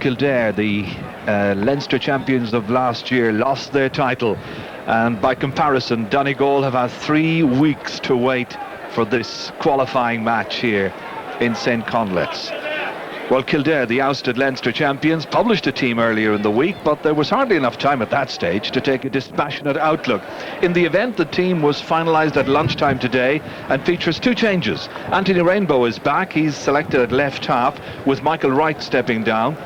Kildare, the Leinster champions of last year, lost their title, and by comparison Donegal have had 3 weeks to wait for this qualifying match here in St. Conlet's. Well, Kildare, the ousted Leinster champions, published a team earlier in the week, but there was hardly enough time at that stage to take a dispassionate outlook. In the event, the team was finalised at lunchtime today and features 2 changes. Anthony Rainbow is back. He's selected at left half, with Michael Wright stepping down.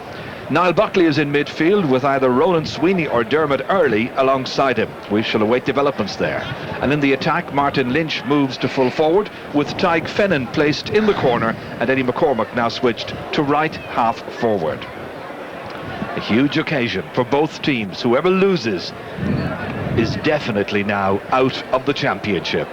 Niall Buckley is in midfield, with either Ronan Sweeney or Dermot Earley alongside him. We shall await developments there. And in the attack, Martin Lynch moves to full forward, with Tadhg Fennan placed in the corner, and Eddie McCormack now switched to right half forward. A huge occasion for both teams. Whoever loses is definitely now out of the championship.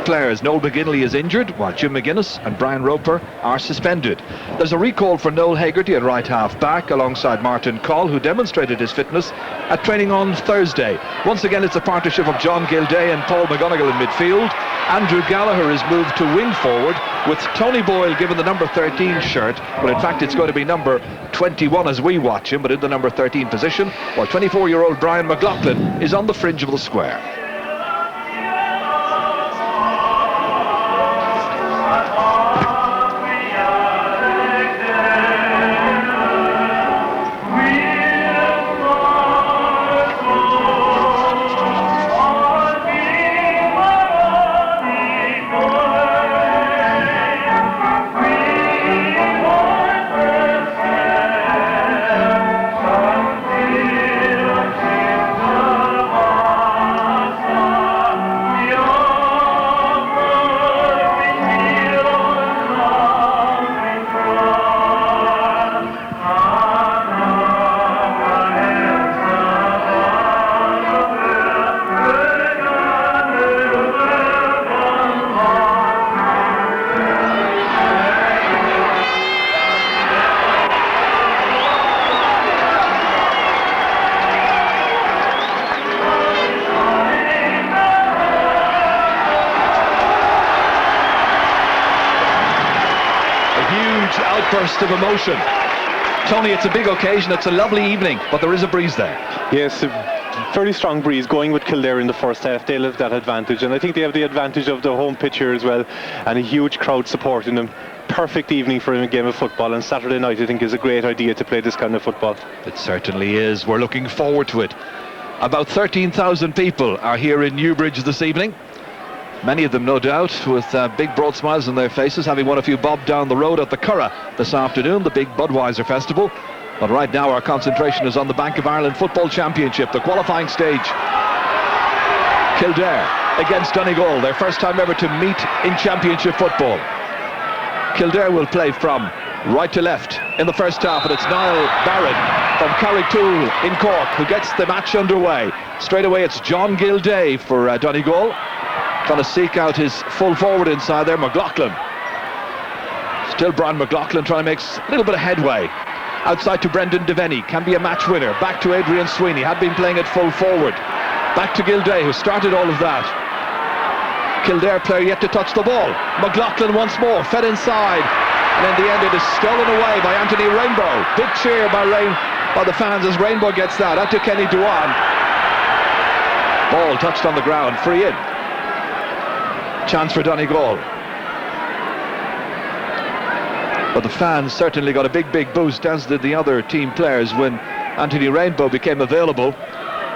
Players, Noel McGinley is injured, while Jim McGuinness and Brian Roper are suspended. There's a recall for Noel Hegarty at right half back, alongside Martin Coll, who demonstrated his fitness at training on Thursday. Once again, it's a partnership of John Gilday and Paul McGonigal in midfield. Andrew Gallagher is moved to wing forward, with Tony Boyle given the number 13 shirt. Well, in fact, it's going to be number 21 as we watch him, but in the number 13 position, while 24-year-old Brian McLaughlin is on the fringe of the square. Outburst of emotion. Tony, it's a big occasion, it's a lovely evening, but there is a breeze there. Yes, a very strong breeze going with Kildare in the first half. They'll have that advantage, and I think they have the advantage of the home pitch here as well, and a huge crowd supporting them. Perfect evening for a game of football, and Saturday night I think is a great idea to play this kind of football. It certainly is. We're looking forward to it. About 13,000 people are here in Newbridge this evening. Many of them, no doubt, with big broad smiles on their faces, having won a few bob down the road at the Curragh this afternoon, the big Budweiser Festival. But right now our concentration is on the Bank of Ireland Football Championship, the qualifying stage. Kildare against Donegal, their first time ever to meet in championship football. Kildare will play from right to left in the first half, and it's Niall Barron from Carrigtwohill in Cork who gets the match underway. Straight away it's John Gilday for Donegal, trying to seek out his full forward inside there, McLaughlin. Still Brian McLaughlin trying to make a little bit of headway. Outside to Brendan Devaney, can be a match winner. Back to Adrian Sweeney, had been playing at full forward. Back to Gilday, who started all of that. Kildare player yet to touch the ball. McLaughlin once more, fed inside. And in the end it is stolen away by Anthony Rainbow. Big cheer by the fans as Rainbow gets that. Out to Kenny Dewan. Ball touched on the ground, free in. Chance for Donegal. But the fans certainly got a big boost, as did the other team players, when Anthony Rainbow became available.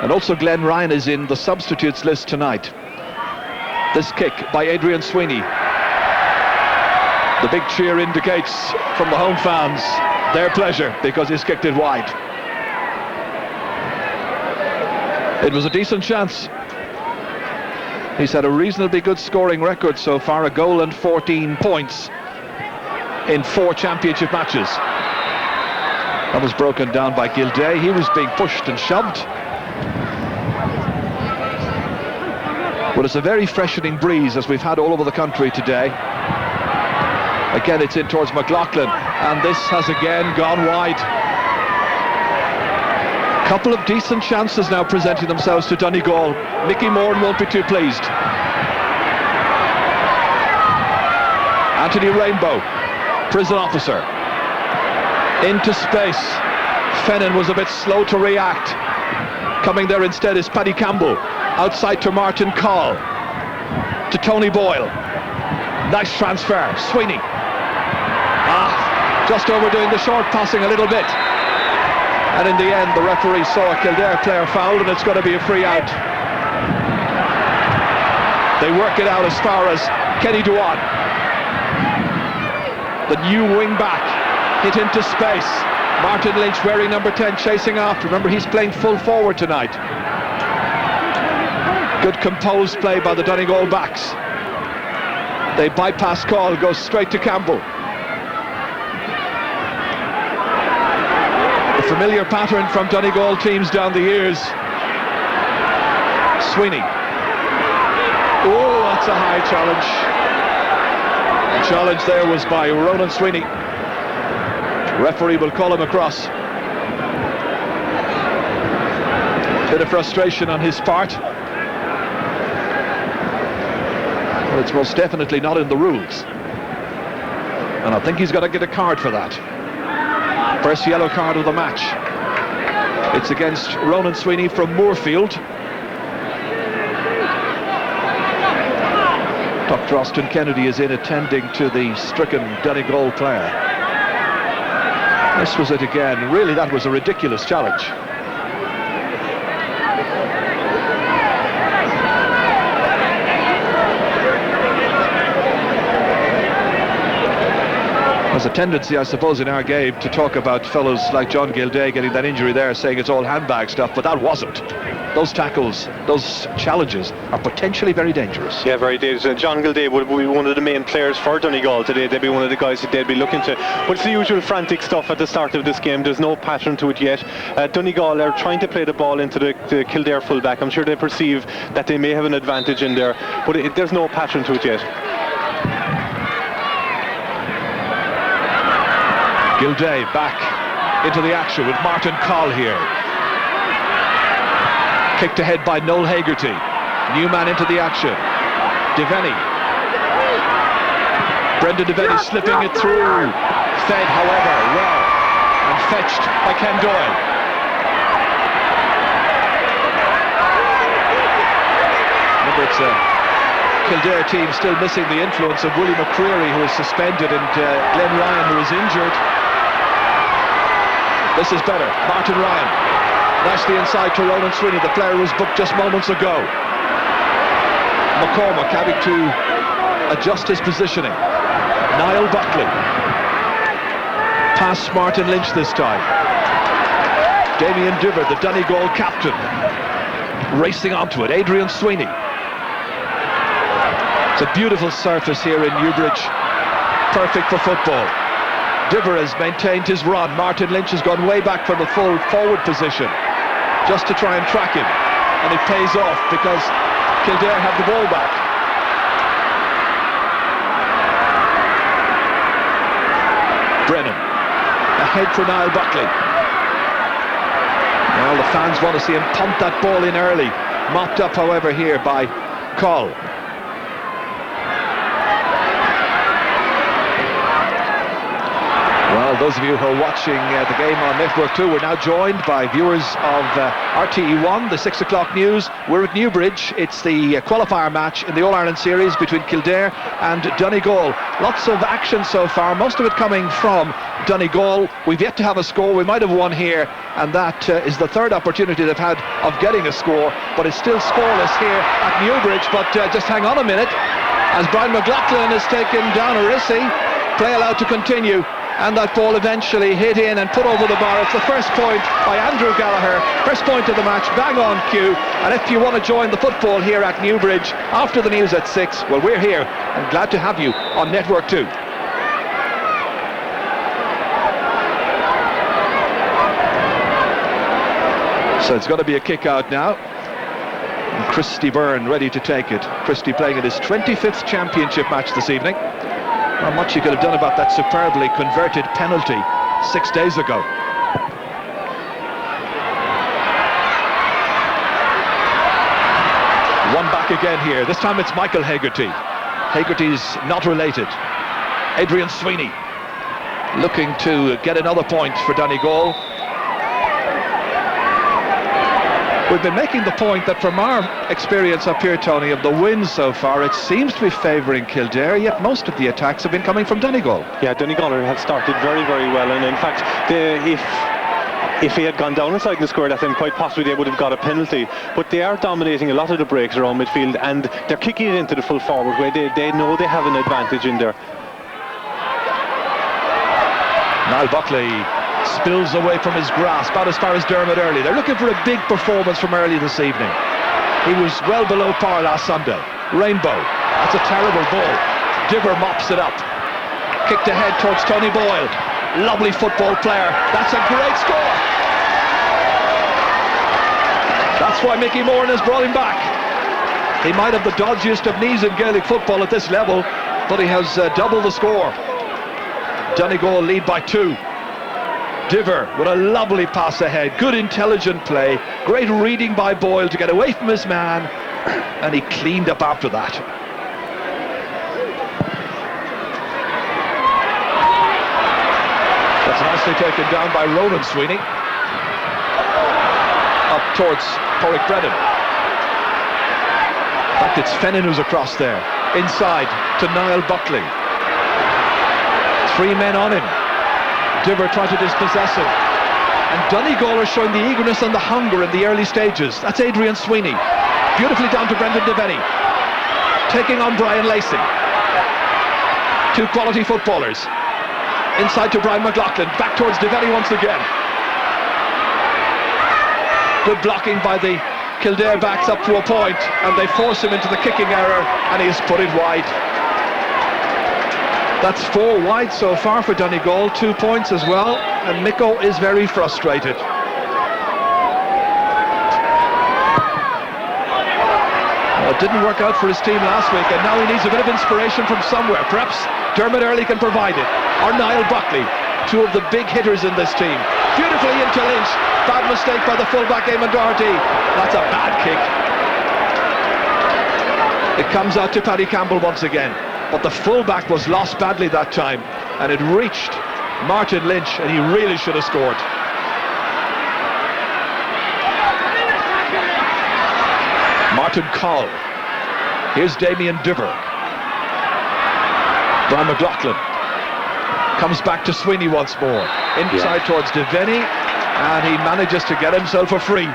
And also Glenn Ryan is in the substitutes list tonight. This kick by Adrian Sweeney. The big cheer indicates from the home fans their pleasure, because he's kicked it wide. It was a decent chance. He's had a reasonably good scoring record so far, a goal and 14 points in 4 championship matches. That was broken down by Gilday. He was being pushed and shoved. Well, it's a very freshening breeze, as we've had all over the country today. Again, it's in towards McLaughlin, and this has again gone wide. Couple of decent chances now presenting themselves to Donegal. Mickey Moran won't be too pleased. Anthony Rainbow, prison officer. Into space. Fennan was a bit slow to react. Coming there instead is Paddy Campbell. Outside to Martin Call. To Tony Boyle. Nice transfer. Sweeney. Just overdoing the short passing a little bit. And in the end, the referee saw a Kildare player fouled, and it's going to be a free out. They work it out as far as Kenny Dewan. The new wing back hit into space. Martin Lynch wearing number 10 chasing after. Remember, he's playing full forward tonight. Good composed play by the Donegal backs. They bypass Call, goes straight to Campbell. The familiar pattern from Donegal teams down the years. Sweeney. Oh, that's a high challenge. The challenge there was by Ronan Sweeney. Referee will call him across. Bit of frustration on his part. Well, it's most definitely not in the rules. And I think he's got to get a card for that. First yellow card of the match. It's against Ronan Sweeney from Moorfield. Dr. Austin Kennedy is in attending to the stricken Donegal player. This was it again. Really, that was a ridiculous challenge. There's a tendency, I suppose, in our game to talk about fellows like John Gilday getting that injury there, saying it's all handbag stuff, but that wasn't. Those tackles, those challenges are potentially very dangerous. Yeah, very dangerous. John Gilday would be one of the main players for Donegal today. They'd be one of the guys that they'd be looking to. But it's the usual frantic stuff at the start of this game. There's no pattern to it yet. Donegal are trying to play the ball into the Kildare fullback. I'm sure they perceive that they may have an advantage in there, but there's no pattern to it yet. Gilday back into the action with Martin Call here. Kicked ahead by Noel Hagerty. Newman into the action. Devaney. Brendan Devaney slipping it through. Fed, however, well. And fetched by Ken Doyle. Remember, it's a Kildare team still missing the influence of Willie McCreary, who is suspended, and Glenn Ryan, who is injured. This is better. Martin Ryan. Nicely inside to Ronan Sweeney. The player was booked just moments ago. McCormack having to adjust his positioning. Niall Buckley. Past Martin Lynch this time. Damien Diver, the Donegal captain, racing onto it. Adrian Sweeney. It's a beautiful surface here in Newbridge. Perfect for football. Diver has maintained his run. Martin Lynch has gone way back from the full forward position just to try and track him, and it pays off because Kildare have the ball back. Brennan ahead for Niall Buckley. Well, the fans want to see him pump that ball in early. Mopped up, however, here by Call. Well, those of you who are watching the game on Network 2, we're now joined by viewers of RTE1, the 6 o'clock news. We're at Newbridge. It's the qualifier match in the All-Ireland Series between Kildare and Donegal. Lots of action so far, most of it coming from Donegal. We've yet to have a score. We might have one here, and that is the third opportunity they've had of getting a score, but it's still scoreless here at Newbridge. But just hang on a minute, as Brian McLaughlin has taken down Arissi. Play allowed to continue. And that ball eventually hit in and put over the bar. It's the first point by Andrew Gallagher, first point of the match, bang on cue. And if you want to join the football here at Newbridge after the news at 6, well, we're here and glad to have you on Network 2. So it's going to be a kick out now. And Christy Byrne ready to take it. Christy playing in his 25th championship match this evening. Not much he could have done about that superbly converted penalty 6 days ago. One back again here. This time it's Michael Hagerty. Hagerty's not related. Adrian Sweeney. looking to get another point for Donegal. We've been making the point that from our experience up here, Tony, of the wins so far, it seems to be favouring Kildare, yet most of the attacks have been coming from Donegal. Yeah, Donegal have started very, very well, and in fact, if he had gone down inside the square, then quite possibly they would have got a penalty. But they are dominating a lot of the breaks around midfield, and they're kicking it into the full forward way. They know they have an advantage in there. Niall Buckley spills away from his grasp, about as far as Dermot Early. They're looking for a big performance from Early this evening. He was well below par last Sunday. Rainbow, that's a terrible ball. Diver mops it up. Kicked ahead towards Tony Boyle. Lovely football player. That's a great score. That's why Mickey Moran has brought him back. He might have the dodgiest of knees in Gaelic football at this level, but he has doubled the score. Donegal lead by 2. Diver with a lovely pass ahead, good intelligent play, great reading by Boyle to get away from his man, and he cleaned up after that. That's nicely taken down by Ronan Sweeney. Up towards Porrick Brennan. In fact, it's Fennin who's across there. Inside to Niall Buckley. 3 men on him. Diver trying to dispossess him. And Donegal are showing the eagerness and the hunger in the early stages. That's Adrian Sweeney. Beautifully down to Brendan Devaney. Taking on Brian Lacey. 2 quality footballers. Inside to Brian McLaughlin. Back towards Devaney once again. Good blocking by the Kildare backs up to a point, and they force him into the kicking error, and he's put it wide. That's 4 wide so far for Donegal, 2 points as well, and Micko is very frustrated. Well, it didn't work out for his team last week, and now he needs a bit of inspiration from somewhere. Perhaps Dermot Early can provide it, or Niall Buckley, 2 of the big hitters in this team. Beautifully into Lynch, bad mistake by the fullback Eamon Doherty. That's a bad kick. It comes out to Paddy Campbell once again. But the fullback was lost badly that time, and it reached Martin Lynch, and he really should have scored. Martin Coll. Here's Damien Diver. Brian McLaughlin comes back to Sweeney once more. Inside towards Devaney, and he manages to get himself a free.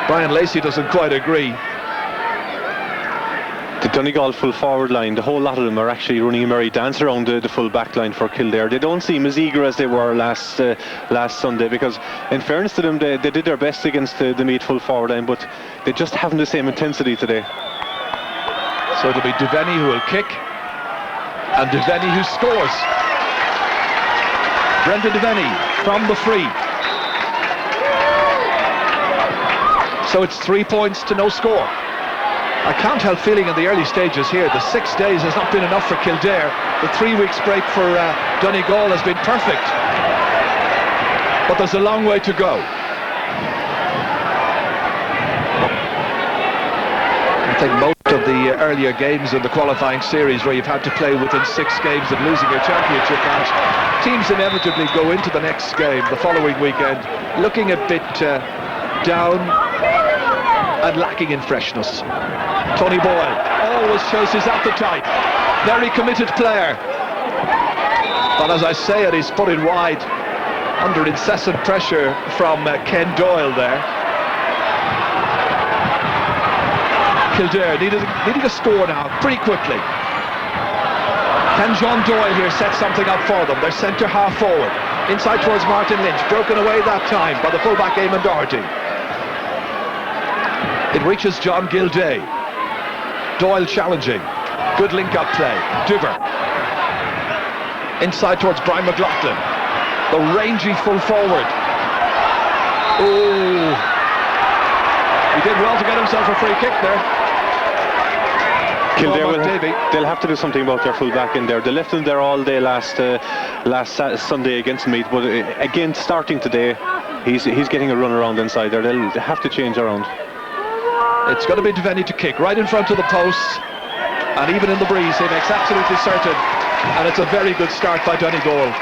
Brian Lacey doesn't quite agree. The Donegal full forward line, the whole lot of them are actually running a merry dance around the full back line for Kildare. They don't seem as eager as they were last Sunday, because in fairness to them, they did their best against the Meath full forward line, but they just haven't the same intensity today. So it'll be Devaney who will kick, and Devaney who scores. Brendan Devaney from the free. So it's 3 points to no score. I can't help feeling in the early stages here, the 6 days has not been enough for Kildare. The 3 weeks break for Donegal has been perfect. But there's a long way to go. I think most of the earlier games in the qualifying series where you've had to play within 6 games of losing your championship match, teams inevitably go into the next game, the following weekend, looking a bit down and lacking in freshness. Tony Boyle always shows his appetite. Very committed player. But as I say it, he's put it wide under incessant pressure from Ken Doyle there. Kildare needing a score now, pretty quickly. Can John Doyle here set something up for them? They're sent to half forward. Inside towards Martin Lynch, broken away that time by the fullback Eamon Doherty. It reaches John Gilday. Doyle challenging. Good link-up play. Diver. Inside towards Brian McLaughlin. The rangy full forward. Ooh. He did well to get himself a free kick there. Kildare they'll have to do something about their full-back in there. They left him there all day last Sunday against Meath, but again, starting today, he's getting a run around inside there. They'll have to change around. It's going to be Devaney to kick right in front of the posts, and even in the breeze he makes absolutely certain and it's a very good start by Donegal.